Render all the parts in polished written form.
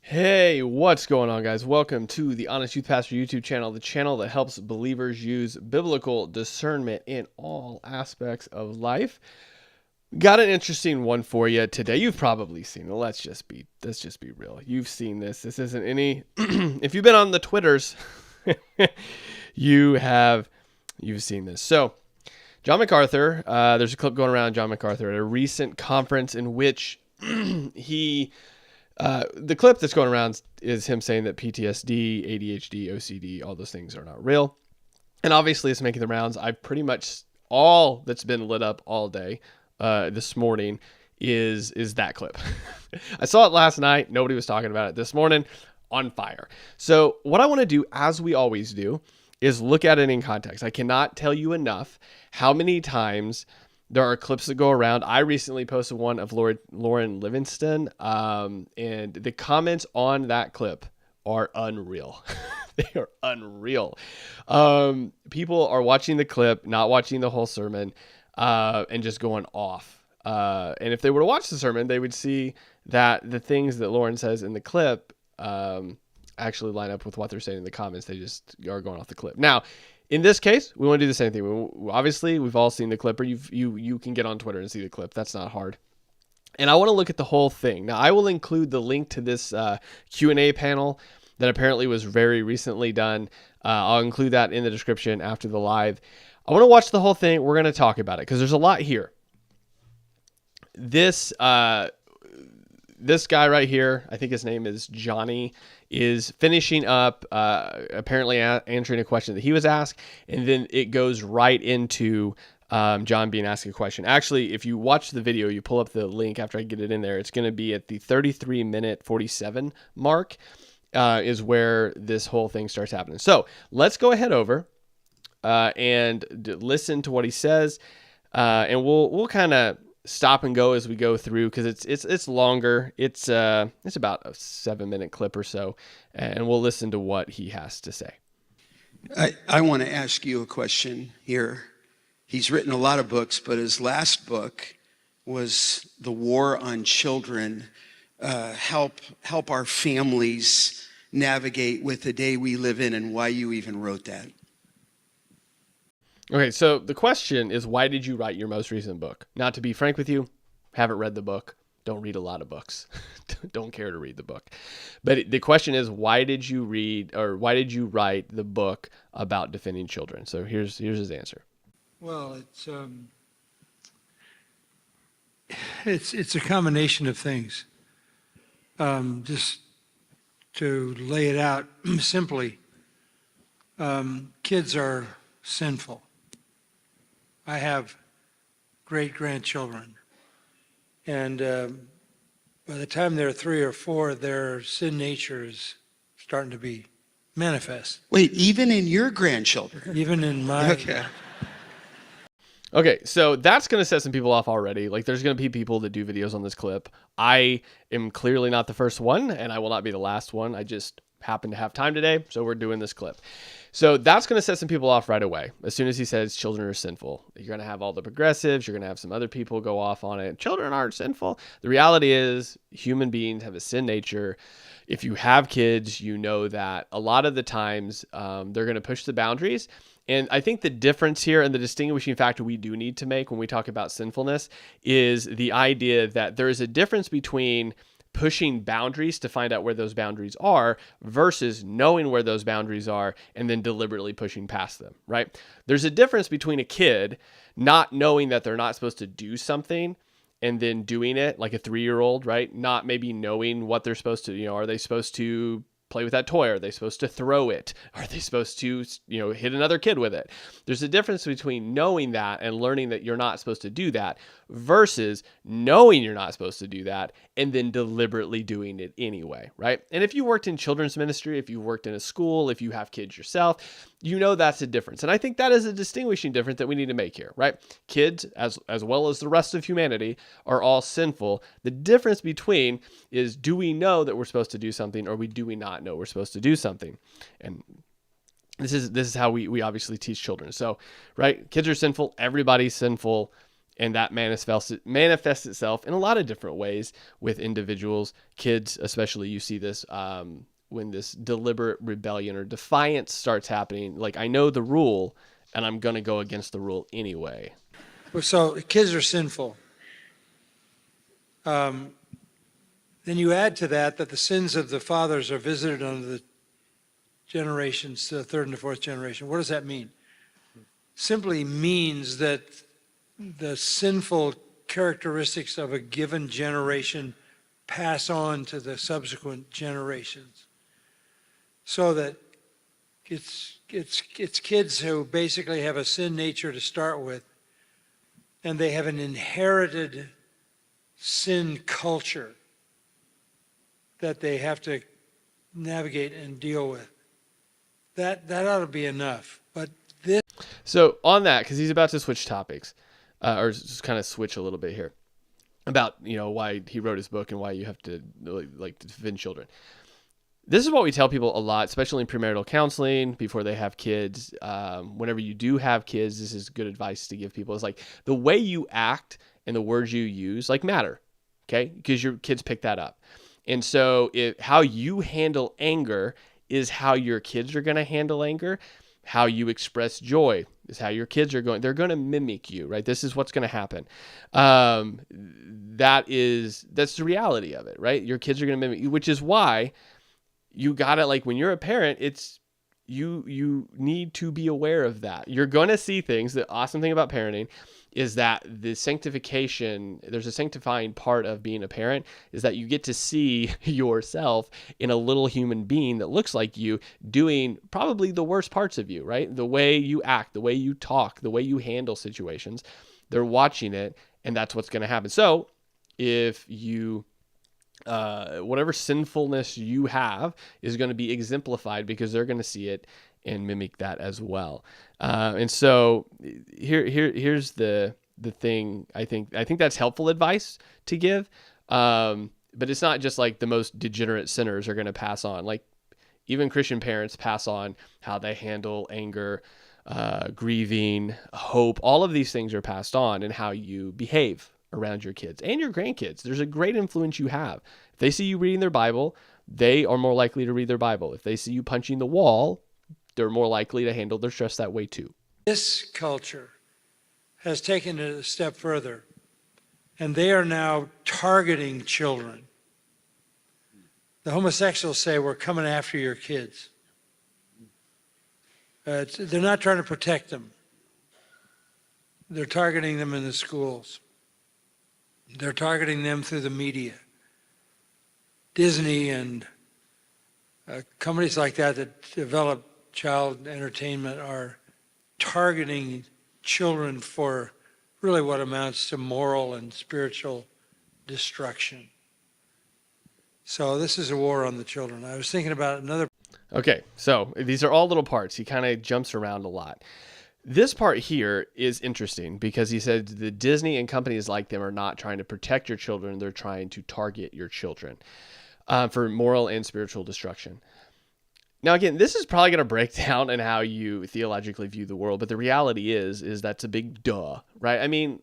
Hey, what's going on, guys? Welcome to the Honest Youth Pastor YouTube channel, the channel that helps believers use biblical discernment in all aspects of life. Got an interesting one for you today. You've probably seen it. Let's just be real. You've seen this. This isn't any if you've been on the Twitters, you've seen this. So, John MacArthur, there's a clip going around John MacArthur at a recent conference in which the clip that's going around is him saying that PTSD, ADHD, OCD, all those things are not real. And obviously it's making the rounds. I've pretty much all that's been lit up all day this morning is that clip. I saw it last night. Nobody was talking about it. This morning, on fire. So what I want to do, as we always do, is look at it in context. I cannot tell you enough how many times there are clips that go around. I recently posted one of Lauren Livingston, and the comments on that clip are unreal. They are unreal. People are watching the clip, not watching the whole sermon, and just going off. And if they were to watch the sermon, they would see that the things that Lauren says in the clip actually line up with what they're saying in the comments. They just are going off the clip. Now, in this case, we want to do the same thing. Obviously, we've all seen the clip, or you can get on Twitter and see the clip. That's not hard. And I want to look at the whole thing. Now, I will include the link to this Q&A panel that apparently was very recently done. I'll include that in the description after the live. I want to watch the whole thing. We're going to talk about it because there's a lot here. This guy right here, I think his name is Johnny, is finishing up, apparently answering a question that he was asked, and then it goes right into John being asked a question. Actually, if you watch the video, you pull up the link after I get it in there, it's going to be at the 33-minute 47 mark is where this whole thing starts happening. So let's go ahead over and listen to what he says, and we'll kind of stop and go as we go through because it's longer. It's about a 7-minute clip or so, and we'll listen to what he has to say. I want to ask you a question here. He's written a lot of books, but his last book was The War on Children. Help our families navigate with the day we live in and why you even wrote that. Okay, so the question is, why did you write your most recent book? Now, to be frank with you, haven't read the book. Don't read a lot of books. Don't care to read the book. But the question is, why did you write the book about defending children? So here's his answer. Well, it's a combination of things. Just to lay it out simply, kids are sinful. I have great-grandchildren, and by the time they're 3 or 4, their sin nature is starting to be manifest. Wait, even in your grandchildren? Even in my... Okay, so that's going to set some people off already. Like, there's going to be people that do videos on this clip. I am clearly not the first one, and I will not be the last one. I just happen to have time today, so we're doing this clip. So that's going to set some people off right away. As soon as he says children are sinful, you're going to have all the progressives. You're going to have some other people go off on it. Children aren't sinful. The reality is human beings have a sin nature. If you have kids, you know that a lot of the times they're going to push the boundaries. And I think the difference here and the distinguishing factor we do need to make when we talk about sinfulness is the idea that there is a difference between pushing boundaries to find out where those boundaries are versus knowing where those boundaries are and then deliberately pushing past them, right? There's a difference between a kid not knowing that they're not supposed to do something and then doing it, like a 3-year-old, right? Not maybe knowing what they're supposed to, are they supposed to play with that toy? Are they supposed to throw it? Are they supposed to, hit another kid with it? There's a difference between knowing that and learning that you're not supposed to do that versus knowing you're not supposed to do that and then deliberately doing it anyway, right? And if you worked in children's ministry, if you worked in a school, if you have kids yourself, you know that's a difference. And I think that is a distinguishing difference that we need to make here, right? Kids, as well as the rest of humanity, are all sinful. The difference between is, do we know that we're supposed to do something or do we not know we're supposed to do something? And this is how we obviously teach children. So, right, kids are sinful, everybody's sinful, and that manifests itself in a lot of different ways with individuals. Kids, especially, you see this when this deliberate rebellion or defiance starts happening. Like, I know the rule, and I'm going to go against the rule anyway. So kids are sinful. Then you add to that the sins of the fathers are visited on the generations, the 3rd and the 4th generation. What does that mean? Simply means that the sinful characteristics of a given generation pass on to the subsequent generations. So that it's kids who basically have a sin nature to start with, and they have an inherited sin culture that they have to navigate and deal with. That ought to be enough. But this... So on that, because he's about to switch topics, or just kind of switch a little bit here about, why he wrote his book and why you have to like defend children. This is what we tell people a lot, especially in premarital counseling before they have kids. Whenever you do have kids, this is good advice to give people. It's like the way you act and the words you use matter, okay? Because your kids pick that up. And so how you handle anger is how your kids are going to handle anger. How you express joy is how your kids are they're going to mimic you, right? This is what's going to happen. That's the reality of it, right? Your kids are going to mimic you, which is why you got to, when you're a parent, you need to be aware of that. You're going to see things. The awesome thing about parenting is that there's a sanctifying part of being a parent, is that you get to see yourself in a little human being that looks like you doing probably the worst parts of you, right? The way you act, the way you talk, the way you handle situations, they're watching it, and that's what's going to happen. So if you, whatever sinfulness you have is going to be exemplified because they're going to see it and mimic that as well. And so here's the thing. I think that's helpful advice to give. But it's not just like the most degenerate sinners are going to pass on. Like, even Christian parents pass on how they handle anger, grieving, hope. All of these things are passed on in how you behave around your kids and your grandkids. There's a great influence you have. If they see you reading their Bible, they are more likely to read their Bible. If they see you punching the wall, they're more likely to handle their stress that way too. This culture has taken it a step further, and they are now targeting children. The homosexuals say, we're coming after your kids. They're not trying to protect them. They're targeting them in the schools. They're targeting them through the media. Disney and companies like that develop child entertainment are targeting children for really what amounts to moral and spiritual destruction. So this is a war on the children. I was thinking about another. Okay, so these are all little parts. He kind of jumps around a lot. This part here is interesting because he said the Disney and companies like them are not trying to protect your children. They're trying to target your children for moral and spiritual destruction. Now, again, this is probably going to break down in how you theologically view the world, but the reality is that's a big duh, right? I mean,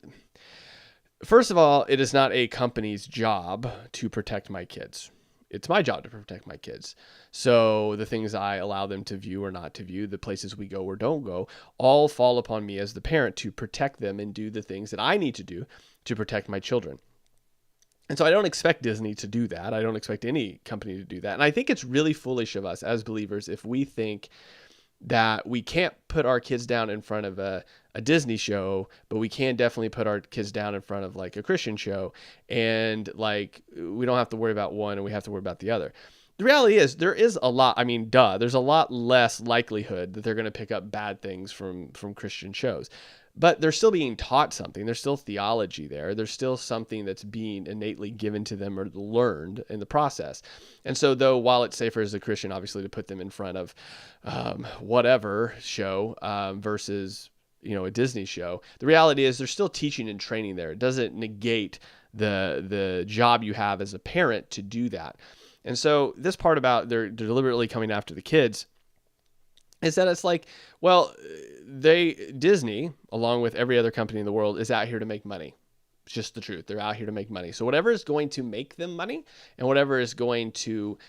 first of all, it is not a company's job to protect my kids. It's my job to protect my kids. So the things I allow them to view or not to view, the places we go or don't go, all fall upon me as the parent to protect them and do the things that I need to do to protect my children. And so I don't expect Disney to do that. I don't expect any company to do that. And I think it's really foolish of us as believers if we think that we can't put our kids down in front of a Disney show, but we can definitely put our kids down in front of like a Christian show. And like, we don't have to worry about one and we have to worry about the other. The reality is there is a lot, there's a lot less likelihood that they're going to pick up bad things from Christian shows. But they're still being taught something. There's still theology there. There's still something that's being innately given to them or learned in the process. And so though, while it's safer as a Christian, obviously, to put them in front of whatever show versus, a Disney show, the reality is there's still teaching and training there. It doesn't negate the job you have as a parent to do that. And so this part about they're deliberately coming after the kids is that it's like, well, Disney, along with every other company in the world, is out here to make money. It's just the truth. They're out here to make money. So whatever is going to make them money and whatever is going to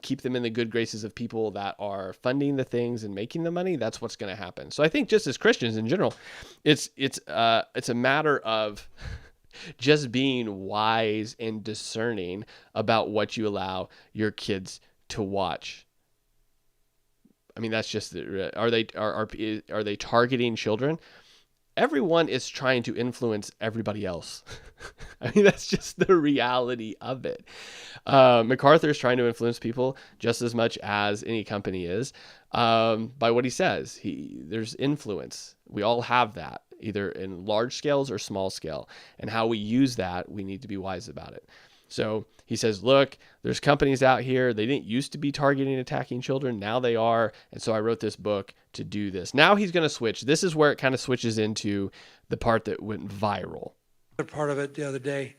keep them in the good graces of people that are funding the things and making the money, that's what's going to happen. So I think just as Christians in general, it's a matter of just being wise and discerning about what you allow your kids to watch. I mean, that's just, are they targeting children? Everyone is trying to influence everybody else. I mean, that's just the reality of it. MacArthur is trying to influence people just as much as any company is by what he says. There's influence. We all have that, either in large scales or small scale. And how we use that, we need to be wise about it. So he says, look, there's companies out here. They didn't used to be targeting and attacking children. Now they are. And so I wrote this book to do this. Now he's going to switch. This is where it kind of switches into the part that went viral. Another part of it the other day,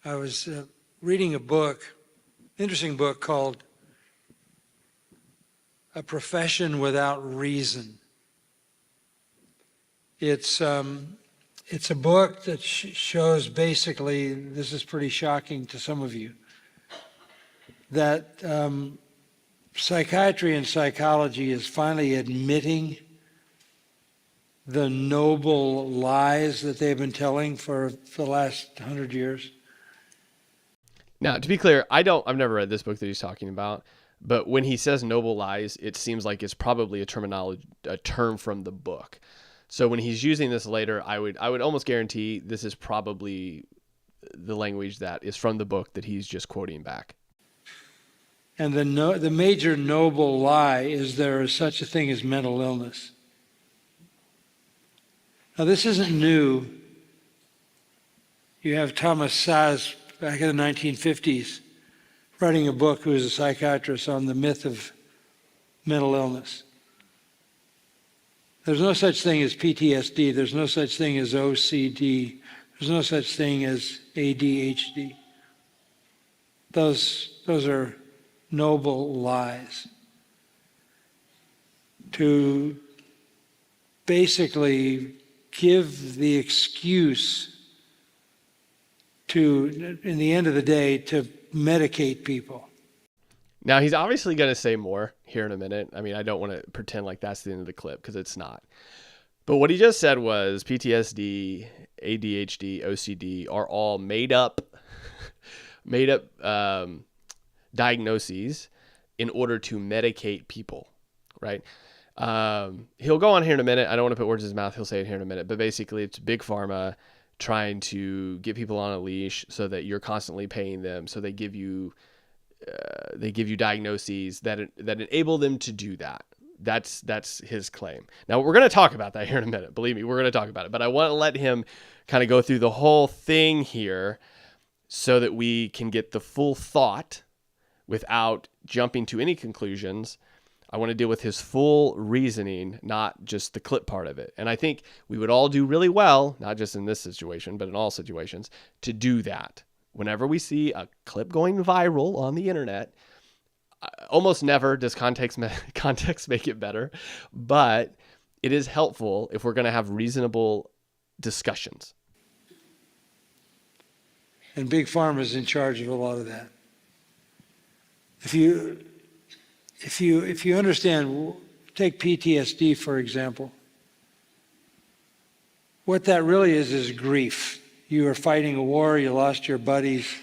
I was reading a book, interesting book called A Profession Without Reason. It's a book that shows basically, this is pretty shocking to some of you, that psychiatry and psychology is finally admitting the noble lies that they've been telling for the last 100 years. Now, to be clear, I've never read this book that he's talking about, but when he says noble lies, it seems like it's probably a term from the book. So when he's using this later, I would almost guarantee this is probably the language that is from the book that he's just quoting back. And the major noble lie is there is such a thing as mental illness. Now, this isn't new. You have Thomas Saz back in the 1950s writing a book, who was a psychiatrist, on the myth of mental illness. There's no such thing as PTSD. There's no such thing as OCD. There's no such thing as ADHD. Those are noble lies. To basically give the excuse to, in the end of the day, to medicate people. Now, he's obviously going to say more here in a minute. I mean, I don't want to pretend like that's the end of the clip because it's not. But what he just said was PTSD, ADHD, OCD are all made up diagnoses in order to medicate people, right? He'll go on here in a minute. I don't want to put words in his mouth. He'll say it here in a minute. But basically, it's big pharma trying to get people on a leash so that you're constantly paying them. So they give you diagnoses that enable them to do that. That's his claim. Now, we're going to talk about that here in a minute. Believe me, we're going to talk about it. But I want to let him kind of go through the whole thing here so that we can get the full thought without jumping to any conclusions. I want to deal with his full reasoning, not just the clip part of it. And I think we would all do really well, not just in this situation, but in all situations, to do that. Whenever we see a clip going viral on the internet, almost never does context make it better, but it is helpful if we're going to have reasonable discussions. And Big Pharma is in charge of a lot of that. If you understand, take PTSD, for example. What that really is grief. You are fighting a war, you lost your buddies,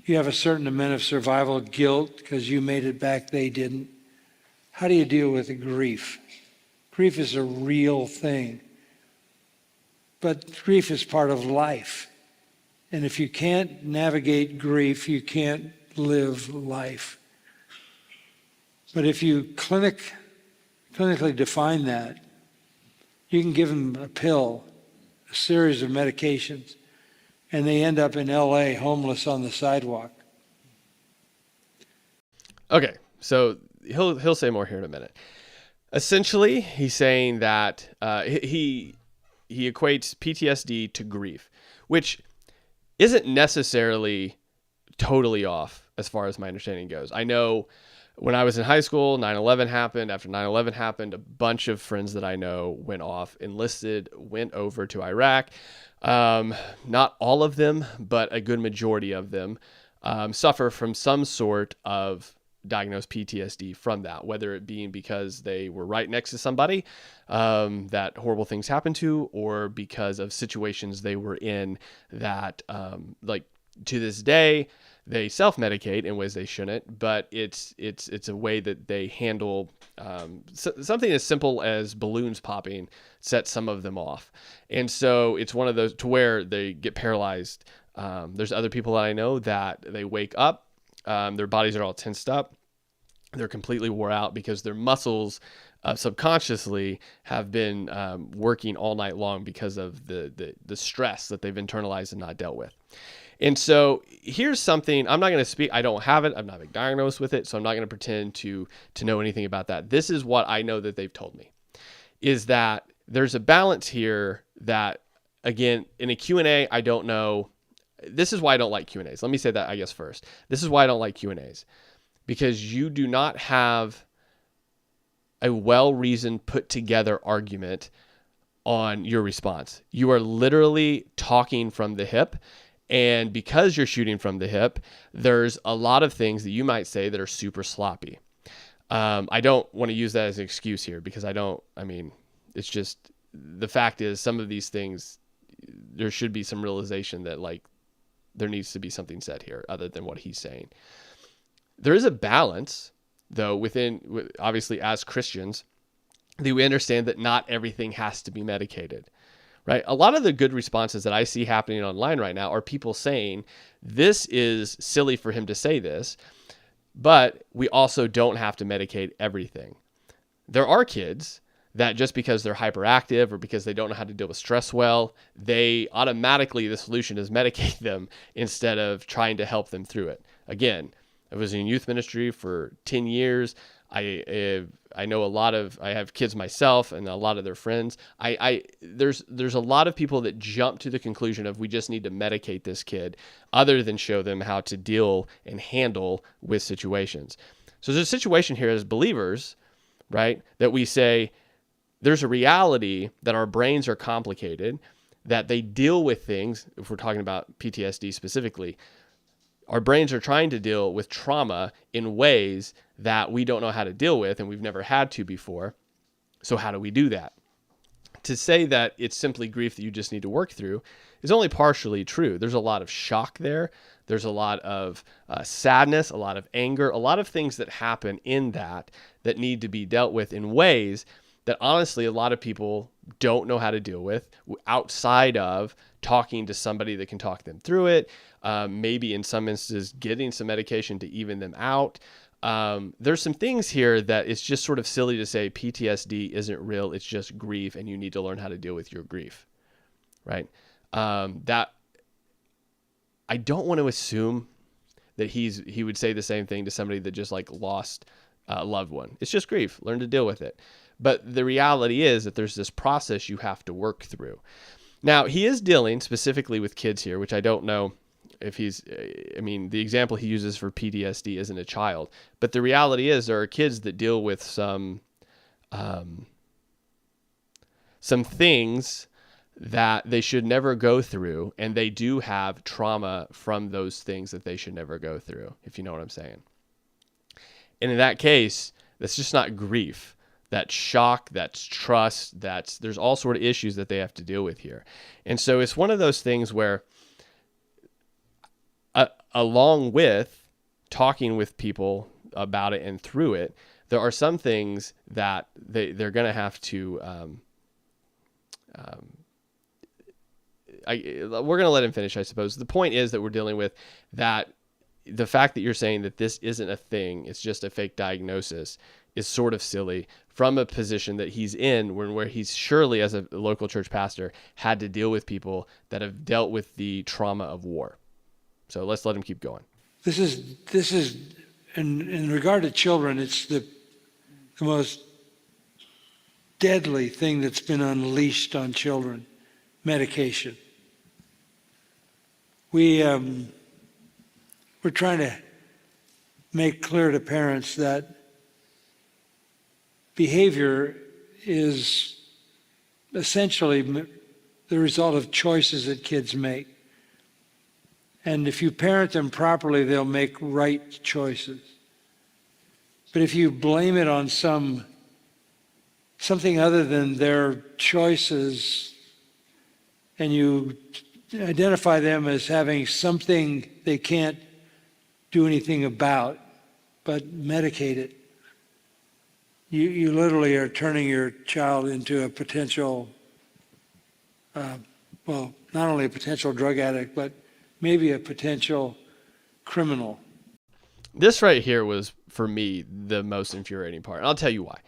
you have a certain amount of survival guilt because you made it back, they didn't. How do you deal with the grief? Grief is a real thing. But grief is part of life. And if you can't navigate grief, you can't live life. But if you clinically define that, you can give them a pill, a series of medications, and they end up in LA homeless on the sidewalk. Okay, so he'll say more here in a minute. Essentially, he's saying that he equates PTSD to grief, which isn't necessarily totally off as far as my understanding goes. I know when I was in high school, 9/11 happened. After 9/11 happened, a bunch of friends that I know went off, enlisted, went over to Iraq. Not all of them, but a good majority of them suffer from some sort of diagnosed PTSD from that, whether it being because they were right next to somebody that horrible things happened to, or because of situations they were in that, like to this day, they self-medicate in ways they shouldn't, but it's a way that they handle something as simple as balloons popping sets some of them off. And so it's one of those to where they get paralyzed. There's other people that I know that they wake up, their bodies are all tensed up. They're completely wore out because their muscles subconsciously have been working all night long because of the stress that they've internalized and not dealt with. And so here's something, I'm not going to speak, I don't have it, I've not been diagnosed with it, so I'm not going to pretend to know anything about that. This is what I know that they've told me, is that there's a balance here that, again, in a Q&A, I don't know. This is why I don't like Q&As. Let me say that, I guess, first. This is why I don't like Q&As, because you do not have a well-reasoned, put-together argument on your response. You are literally talking from the hip. And because you're shooting from the hip, there's a lot of things that you might say that are super sloppy. I don't want to use that as an excuse here because it's just, the fact is some of these things, there should be some realization that like there needs to be something said here other than what he's saying. There is a balance though obviously as Christians, that we understand that not everything has to be medicated. Right? A lot of the good responses that I see happening online right now are people saying, this is silly for him to say this, but we also don't have to medicate everything. There are kids that just because they're hyperactive or because they don't know how to deal with stress well, they automatically, the solution is medicate them instead of trying to help them through it. Again, I was in youth ministry for 10 years. I know I have kids myself and a lot of their friends. There's a lot of people that jump to the conclusion of we just need to medicate this kid other than show them how to deal and handle with situations. So there's a situation here as believers, right? That we say there's a reality that our brains are complicated, that they deal with things, if we're talking about PTSD specifically, Our brains are trying to deal with trauma in ways that we don't know how to deal with, and we've never had to before. So how do we do that? To say that it's simply grief that you just need to work through is only partially true. There's a lot of shock there. There's a lot of sadness, a lot of anger, a lot of things that happen in that need to be dealt with in ways that honestly a lot of people don't know how to deal with outside of talking to somebody that can talk them through it, maybe in some instances getting some medication to even them out. There's some things here that it's just sort of silly to say PTSD isn't real. It's just grief, and you need to learn how to deal with your grief, right? That I don't want to assume that he would say the same thing to somebody that just like lost a loved one. It's just grief. Learn to deal with it. But the reality is that there's this process you have to work through. Now, he is dealing specifically with kids here, which I don't know if the example he uses for PTSD isn't a child, but the reality is there are kids that deal with some things that they should never go through, and they do have trauma from those things that they should never go through, if you know what I'm saying. And in that case, that's just not grief. That's shock, that's trust, there's all sort of issues that they have to deal with here. And so it's one of those things where along with talking with people about it and through it, there are some things that they're going to have to, we're going to let him finish, I suppose. The point is that we're dealing with that the fact that you're saying that this isn't a thing, it's just a fake diagnosis, is sort of silly from a position that he's in where he's surely, as a local church pastor, had to deal with people that have dealt with the trauma of war. So let's let him keep going. This is in regard to children, it's the most deadly thing that's been unleashed on children, medication. We're trying to make clear to parents that behavior is essentially the result of choices that kids make. And if you parent them properly, they'll make right choices. But if you blame it on something other than their choices, and you identify them as having something they can't do anything about, but medicate it, you literally are turning your child into a potential, not only a potential drug addict, but maybe a potential criminal. This right here was, for me, the most infuriating part. And I'll tell you why.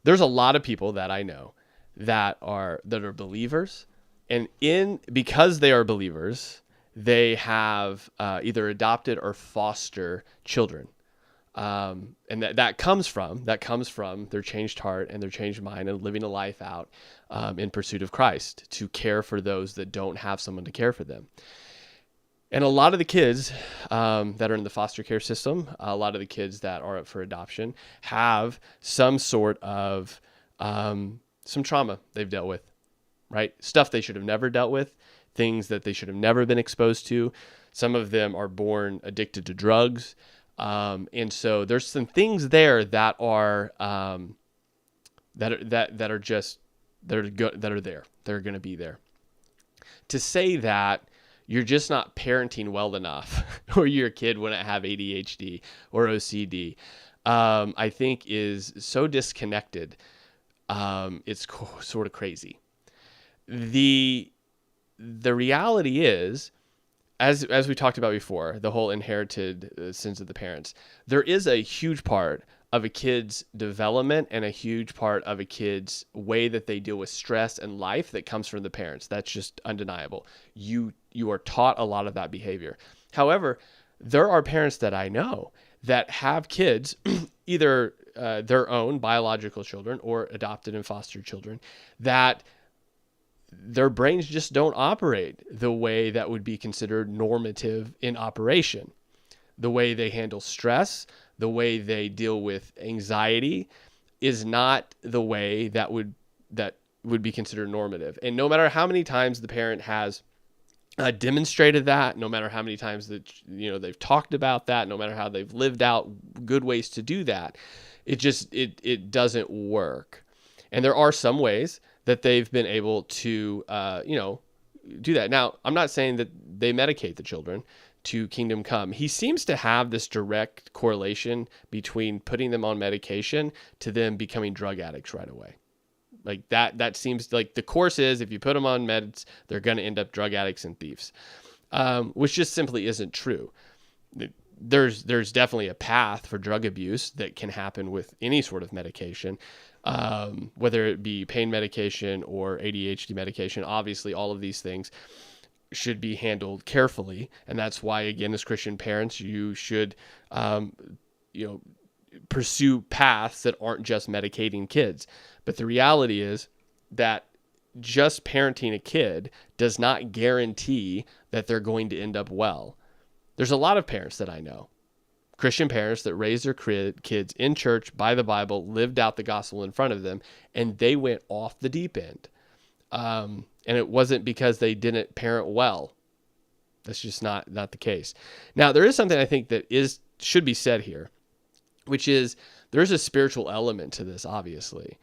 There's a lot of people that I know that are believers, and because they are believers, they have either adopted or foster children. And that comes from their changed heart and their changed mind and living a life out in pursuit of Christ to care for those that don't have someone to care for them. And a lot of the kids that are in the foster care system, a lot of the kids that are up for adoption have some sort of some trauma they've dealt with, right? Stuff they should have never dealt with, things that they should have never been exposed to. Some of them are born addicted to drugs. And so there's some things there that are that are there. They're going to be there. To say that you're just not parenting well enough, or your kid wouldn't have ADHD or OCD, I think is so disconnected. It's sort of crazy. The reality is, as we talked about before, the whole inherited sins of the parents, there is a huge part of a kid's development and a huge part of a kid's way that they deal with stress and life that comes from the parents. That's just undeniable. You are taught a lot of that behavior. However, there are parents that I know that have kids, either their own biological children or adopted and foster children, that their brains just don't operate the way that would be considered normative in operation. The way they handle stress, the way they deal with anxiety is not the way that would be considered normative. And no matter how many times the parent has demonstrated that, no matter how many times that they've talked about that, no matter how they've lived out good ways to do that, it doesn't work. And there are some ways that they've been able to do that. Now, I'm not saying that they medicate the children to kingdom come. He seems to have this direct correlation between putting them on medication to them becoming drug addicts right away. Like that seems like the course is, if you put them on meds, they're going to end up drug addicts and thieves, which just simply isn't true. There's definitely a path for drug abuse that can happen with any sort of medication, whether it be pain medication or ADHD medication. Obviously, all of these things should be handled carefully. And that's why, again, as Christian parents, you should, pursue paths that aren't just medicating kids. But the reality is that just parenting a kid does not guarantee that they're going to end up well. There's a lot of parents that I know, Christian parents, that raised their kids in church by the Bible, lived out the gospel in front of them, and they went off the deep end. And it wasn't because they didn't parent well. That's just not the case. Now, there is something I think that should be said here, which is there's a spiritual element to this, obviously.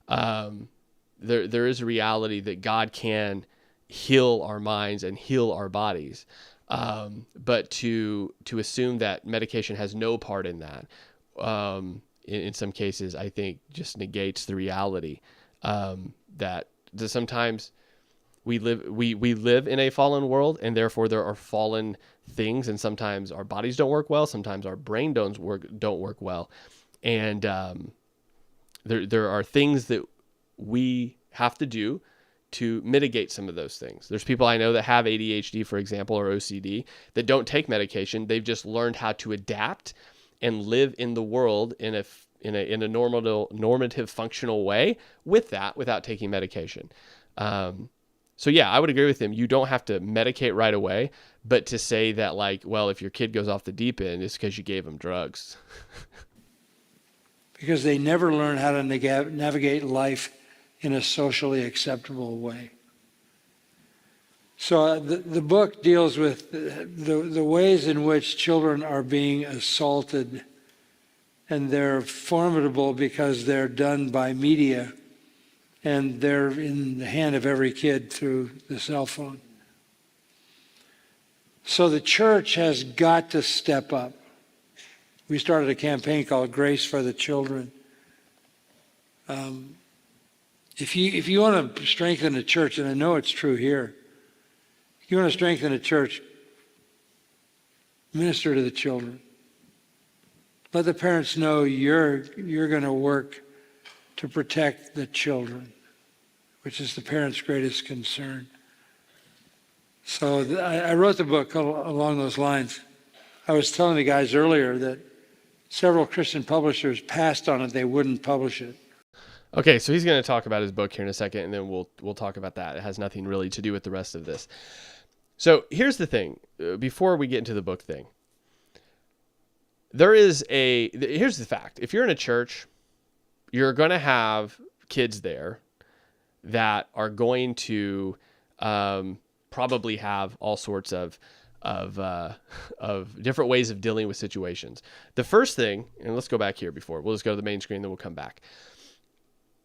There is a reality that God can heal our minds and heal our bodies. But to assume that medication has no part in that, in some cases, I think just negates the reality that sometimes we live in a fallen world, and therefore there are fallen things, and sometimes our bodies don't work well, sometimes our brain don't work well, and there are things that we have to do to mitigate some of those things. There's people I know that have ADHD, for example, or OCD, that don't take medication. They've just learned how to adapt and live in the world in a normative, functional way without taking medication. So yeah, I would agree with him. You don't have to medicate right away, but to say that, like, well, if your kid goes off the deep end, it's because you gave them drugs. Because they never learn how to navigate life in a socially acceptable way. So the book deals with the ways in which children are being assaulted, and they're formidable because they're done by media, and they're in the hand of every kid through the cell phone. So the church has got to step up. We started a campaign called Grace for the Children. If you want to strengthen a church, and I know it's true here, if you want to strengthen a church, minister to the children. Let the parents know you're going to work to protect the children, which is the parents' greatest concern. So I wrote the book along those lines. I was telling the guys earlier that several Christian publishers passed on it. They wouldn't publish it. Okay, so he's going to talk about his book here in a second, and then we'll talk about that. It has nothing really to do with the rest of this. So here's the thing. Before we get into the book thing, here's the fact. If you're in a church, you're going to have kids there that are going to probably have all sorts of different ways of dealing with situations. The first thing, and let's go back here we'll just go to the main screen, then we'll come back.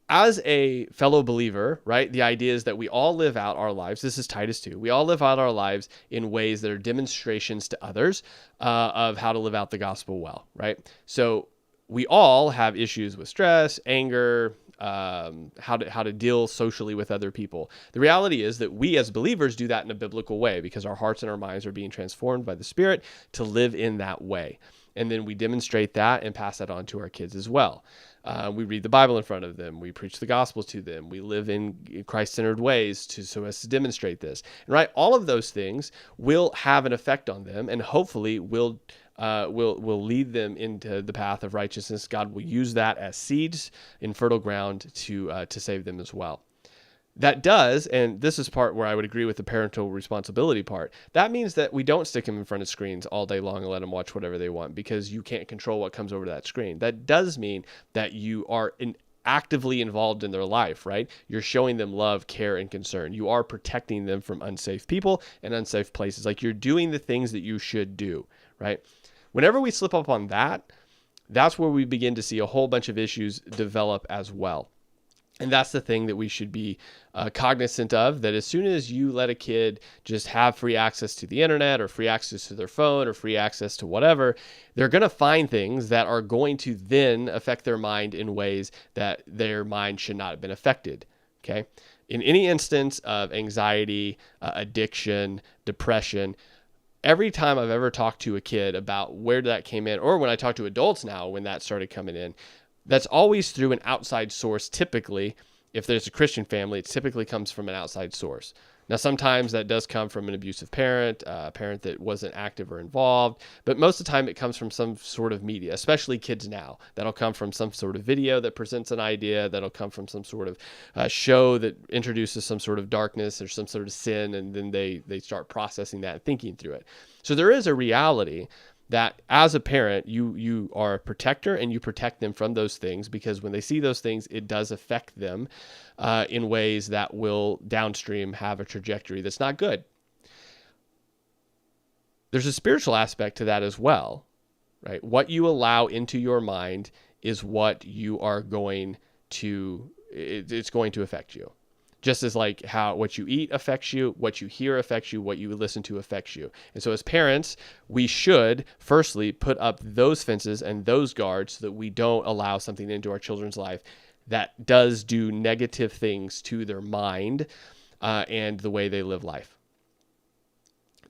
As a fellow believer, right, the idea is that we all live out our lives. This is Titus 2. We all live out our lives in ways that are demonstrations to others of how to live out the gospel well, right? So we all have issues with stress, anger, how to deal socially with other people. The reality is that we as believers do that in a biblical way because our hearts and our minds are being transformed by the Spirit to live in that way. And then we demonstrate that and pass that on to our kids as well. We read the Bible in front of them. We preach the gospel to them. We live in Christ-centered ways so as to demonstrate this. And right, all of those things will have an effect on them, and hopefully will lead them into the path of righteousness. God will use that as seeds in fertile ground to save them as well. That does, and this is part where I would agree with the parental responsibility part, that means that we don't stick them in front of screens all day long and let them watch whatever they want because you can't control what comes over that screen. That does mean that you are actively involved in their life, right? You're showing them love, care, and concern. You are protecting them from unsafe people and unsafe places. Like, you're doing the things that you should do, right? Whenever we slip up on that, that's where we begin to see a whole bunch of issues develop as well. And that's the thing that we should be cognizant of, that as soon as you let a kid just have free access to the internet or free access to their phone or free access to whatever, they're going to find things that are going to then affect their mind in ways that their mind should not have been affected. Okay. In any instance of anxiety, addiction, depression, every time I've ever talked to a kid about where that came in, or when I talk to adults now, when that started coming in, that's always through an outside source. Typically, if there's a Christian family, it typically comes from an outside source. Now, sometimes that does come from an abusive parent, a parent that wasn't active or involved, but most of the time it comes from some sort of media, especially kids now. That'll come from some sort of video that presents an idea, that'll come from some sort of show that introduces some sort of darkness or some sort of sin, and then they start processing that and thinking through it. So there is a reality that as a parent, you are a protector, and you protect them from those things, because when they see those things, it does affect them in ways that will downstream have a trajectory that's not good. There's a spiritual aspect to that as well, right? What you allow into your mind is what you are going to, it's going to affect you. Just as like how what you eat affects you, what you hear affects you, what you listen to affects you. And so as parents, we should firstly put up those fences and those guards so that we don't allow something into our children's life that does do negative things to their mind and the way they live life.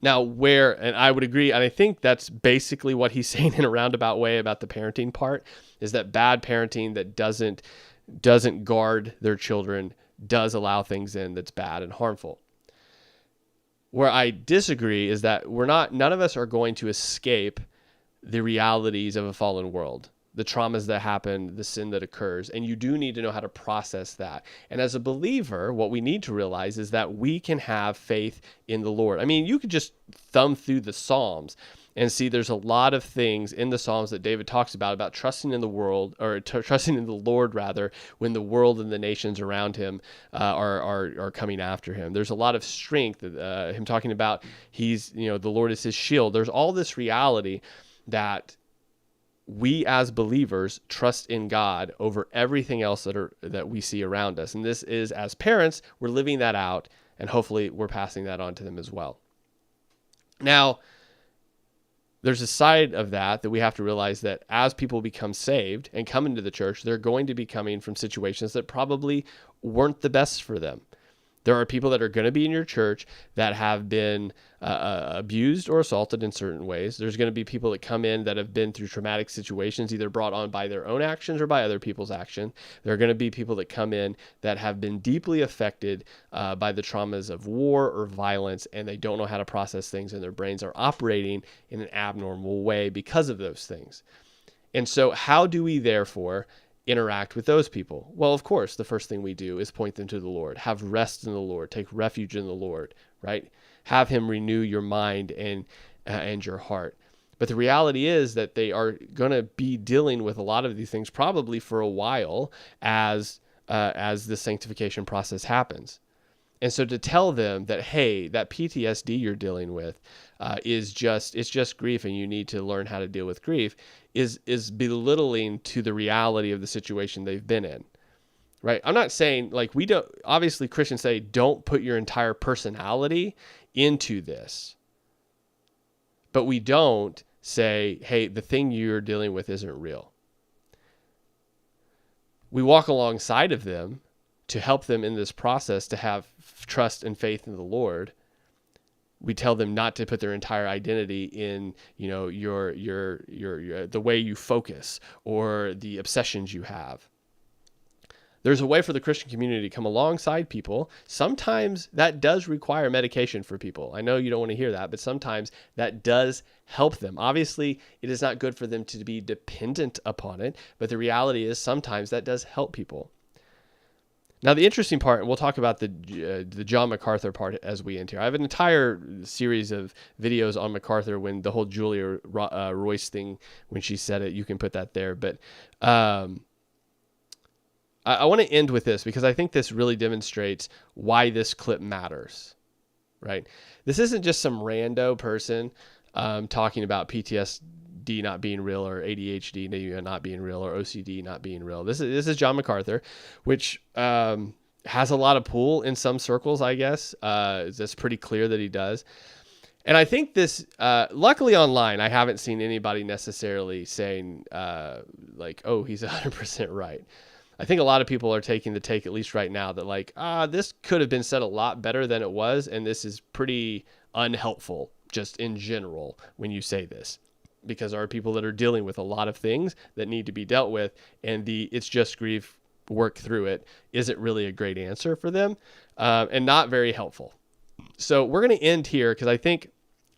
Now, and I would agree, and I think that's basically what he's saying in a roundabout way about the parenting part, is that bad parenting that doesn't guard their children does allow things in that's bad and harmful. Where I disagree is that none of us are going to escape the realities of a fallen world, the traumas that happen, the sin that occurs, and you do need to know how to process that. And as a believer, what we need to realize is that we can have faith in the Lord. I mean, you could just thumb through the Psalms and see there's a lot of things in the Psalms that David talks about trusting in the world, or trusting in the Lord rather, when the world and the nations around him are coming after him. There's a lot of strength, him talking about the Lord is his shield. There's all this reality that we as believers trust in God over everything else that we see around us. And this is, as parents, we're living that out, and hopefully we're passing that on to them as well. Now, there's a side of that we have to realize, that as people become saved and come into the church, they're going to be coming from situations that probably weren't the best for them. There are people that are going to be in your church that have been abused or assaulted in certain ways. There's going to be people that come in that have been through traumatic situations, either brought on by their own actions or by other people's action. There are going to be people that come in that have been deeply affected by the traumas of war or violence, and they don't know how to process things, and their brains are operating in an abnormal way because of those things. And so how do we therefore interact with those people? Well, of course, the first thing we do is point them to the Lord. Have rest in the Lord. Take refuge in the Lord, right? Have him renew your mind and your heart. But the reality is that they are going to be dealing with a lot of these things probably for a while as the sanctification process happens. And so to tell them that, hey, that PTSD you're dealing with it's just grief, and you need to learn how to deal with grief, is belittling to the reality of the situation they've been in, right? I'm not saying, like, we don't, obviously Christians say don't put your entire personality into this, but we don't say, hey, the thing you're dealing with isn't real. We walk alongside of them to help them in this process to have trust and faith in the Lord. We tell them not to put their entire identity in, your the way you focus or the obsessions you have. There's a way for the Christian community to come alongside people. Sometimes that does require medication for people. I know you don't want to hear that, but sometimes that does help them. Obviously, it is not good for them to be dependent upon it, but the reality is sometimes that does help people. Now, the interesting part, and we'll talk about the John MacArthur part as we end here. I have an entire series of videos on MacArthur, when the whole Julia Royce thing, when she said it, you can put that there. But I want to end with this because I think this really demonstrates why this clip matters, right? This isn't just some rando person talking about PTSD not being real, or ADHD not being real, or OCD not being real. This is John MacArthur, which has a lot of pull in some circles, I guess. It's pretty clear that he does. And I think this, luckily online, I haven't seen anybody necessarily saying like, oh, he's 100% right. I think a lot of people are taking the take, at least right now, that like, this could have been said a lot better than it was. And this is pretty unhelpful just in general when you say this, because there are people that are dealing with a lot of things that need to be dealt with. And it's just grief, work through it isn't really a great answer for them, and not very helpful. So we're going to end here because I think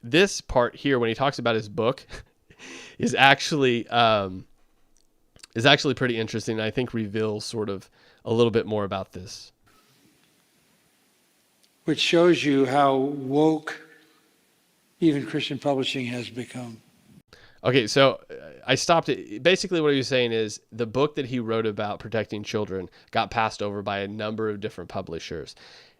this part here, when he talks about his book, is actually pretty interesting. I think reveals sort of a little bit more about this. Which shows you how woke even Christian publishing has become. Okay, so I stopped it. Basically what he was saying is the book that he wrote about protecting children got passed over by a number of different publishers.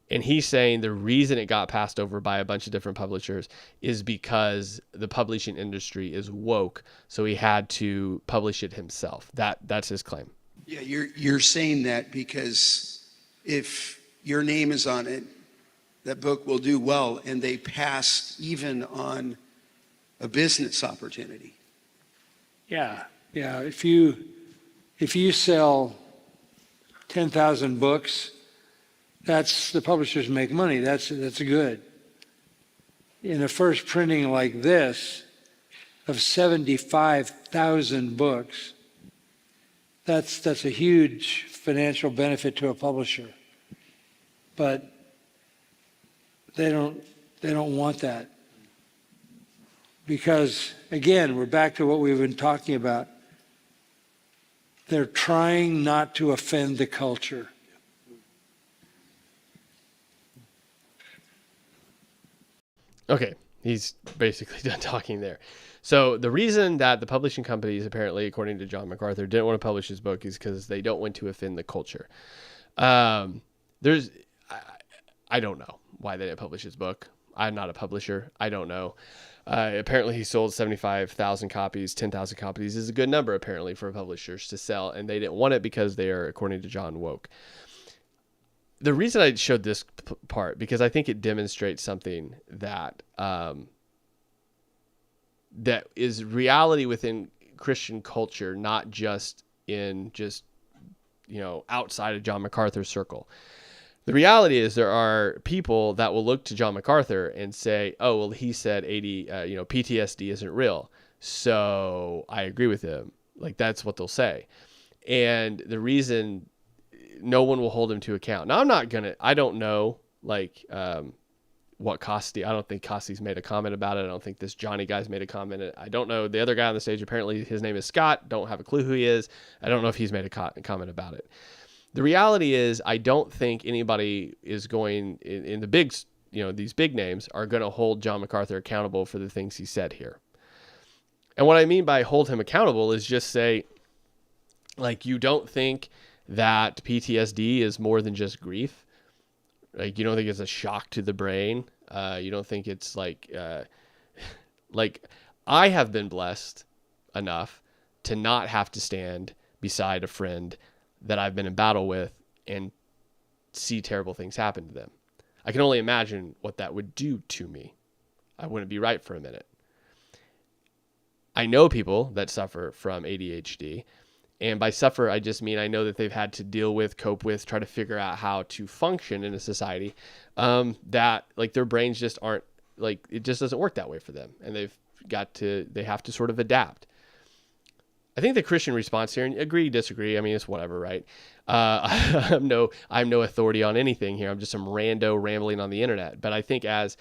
And he's saying the reason it got passed over by a bunch of different publishers is because the publishing industry is woke, so he had to publish it himself. That's his claim. Yeah, you're saying that because if your name is on it, that book will do well, and they passed even on a business opportunity. Yeah. If you sell 10,000 books, that's the publishers make money. That's good. In a first printing like this of 75,000 books, that's a huge financial benefit to a publisher. But they don't want that. Because again, we're back to what we've been talking about. They're trying not to offend the culture. Okay, he's basically done talking there. So the reason that the publishing companies, apparently, according to John MacArthur, didn't want to publish his book is because they don't want to offend the culture. I don't know why they didn't publish his book. I'm not a publisher. I don't know. Apparently he sold 75,000 copies. 10,000 copies is a good number, apparently, for publishers to sell. And they didn't want it because they are, according to John, woke. The reason I showed this part, because I think it demonstrates something that that is reality within Christian culture, not just in outside of John MacArthur's circle. The reality is there are people that will look to John MacArthur and say, oh, well, he said PTSD isn't real, so I agree with him. Like, that's what they'll say. And the reason no one will hold him to account. Now, I don't know, what Costi, I don't think Costi's made a comment about it. I don't think this Johnny guy's made a comment. I don't know. The other guy on the stage, apparently his name is Scott. Don't have a clue who he is. I don't know if he's made a comment about it. The reality is, I don't think anybody is going in the big, these big names are going to hold John MacArthur accountable for the things he said here. And what I mean by hold him accountable is just say, like, you don't think that PTSD is more than just grief. Like, you don't think it's a shock to the brain. You don't think it's like I have been blessed enough to not have to stand beside a friend that I've been in battle with and see terrible things happen to them. I can only imagine what that would do to me. I wouldn't be right for a minute. I know people that suffer from ADHD, and by suffer, I just mean I know that they've had to deal with, cope with, try to figure out how to function in a society that, like, their brains just aren't, like, it just doesn't work that way for them, and they have to sort of adapt. I think the Christian response here, and agree, disagree, I mean, it's whatever, right? I'm no authority on anything here. I'm just some rando rambling on the internet. But I think if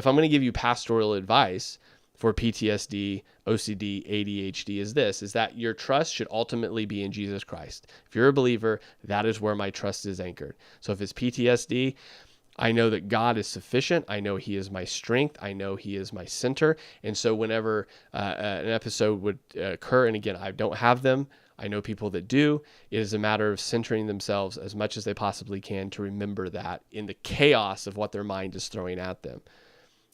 I'm going to give you pastoral advice for PTSD, OCD, ADHD, is that your trust should ultimately be in Jesus Christ. If you're a believer, that is where my trust is anchored. So if it's PTSD, I know that God is sufficient. I know he is my strength. I know he is my center. And so whenever an episode would occur, and again, I don't have them I know people that do. It is a matter of centering themselves as much as they possibly can to remember that in the chaos of what their mind is throwing at them,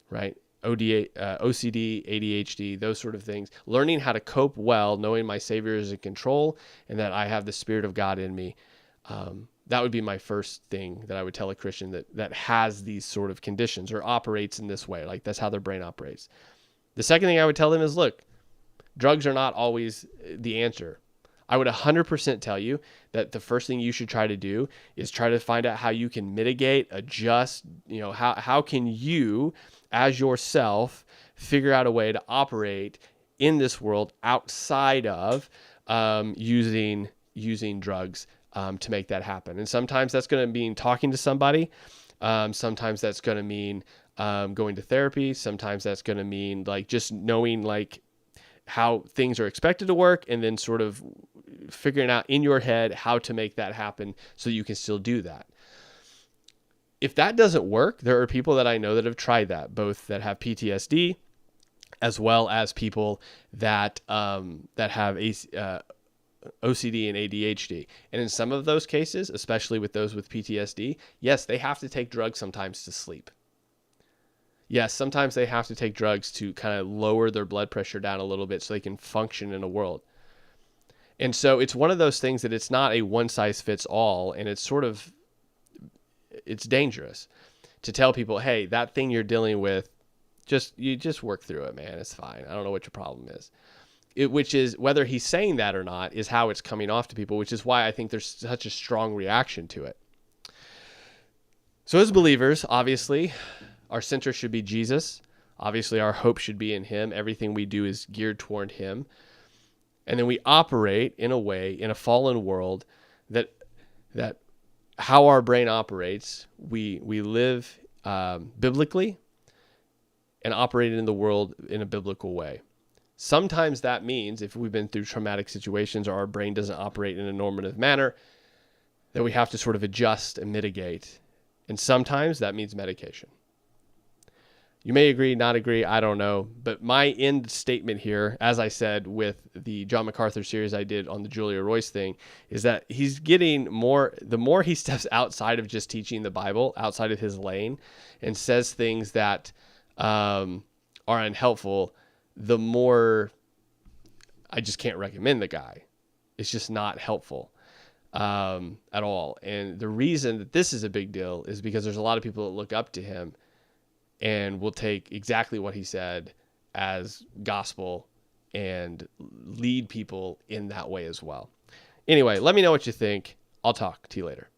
right? OCD, ADHD, those sort of things. Learning how to cope well, knowing my Savior is in control and that I have the Spirit of God in me. That would be my first thing that I would tell a Christian that has these sort of conditions or operates in this way. Like that's how their brain operates. The second thing I would tell them is, look, drugs are not always the answer. I would 100% tell you that the first thing you should try to do is try to find out how you can mitigate, adjust, how can you as yourself figure out a way to operate in this world outside of using drugs to make that happen. And sometimes that's going to mean talking to somebody. Sometimes that's going to mean going to therapy. Sometimes that's going to mean like just knowing like how things are expected to work and then sort of figuring out in your head how to make that happen so you can still do that. If that doesn't work, there are people that I know that have tried that, both that have PTSD as well as people that have OCD and ADHD. And in some of those cases, especially with those with PTSD, yes, they have to take drugs sometimes to sleep. Yes, sometimes they have to take drugs to kind of lower their blood pressure down a little bit so they can function in a world. And so it's one of those things that it's not a one size fits all, and it's dangerous to tell people, hey, that thing you're dealing with, you just work through it, man. It's fine. I don't know what your problem is. Which is, whether he's saying that or not, is how it's coming off to people, which is why I think there's such a strong reaction to it. So as believers, obviously, our center should be Jesus. Obviously, our hope should be in him. Everything we do is geared toward him. And then we operate in a way, in a fallen world, that how our brain operates, we live biblically and operate in the world in a biblical way. Sometimes that means, if we've been through traumatic situations or our brain doesn't operate in a normative manner, that we have to sort of adjust and mitigate. And sometimes that means medication. You may agree, not agree, I don't know. But my end statement here, as I said with the John MacArthur series I did on the Julia Royce thing, is that he's getting more, the more he steps outside of just teaching the Bible, outside of his lane, and says things that are unhelpful, the more I just can't recommend the guy. It's just not helpful at all. And the reason that this is a big deal is because there's a lot of people that look up to him and will take exactly what he said as gospel and lead people in that way as well. Anyway, let me know what you think. I'll talk to you later.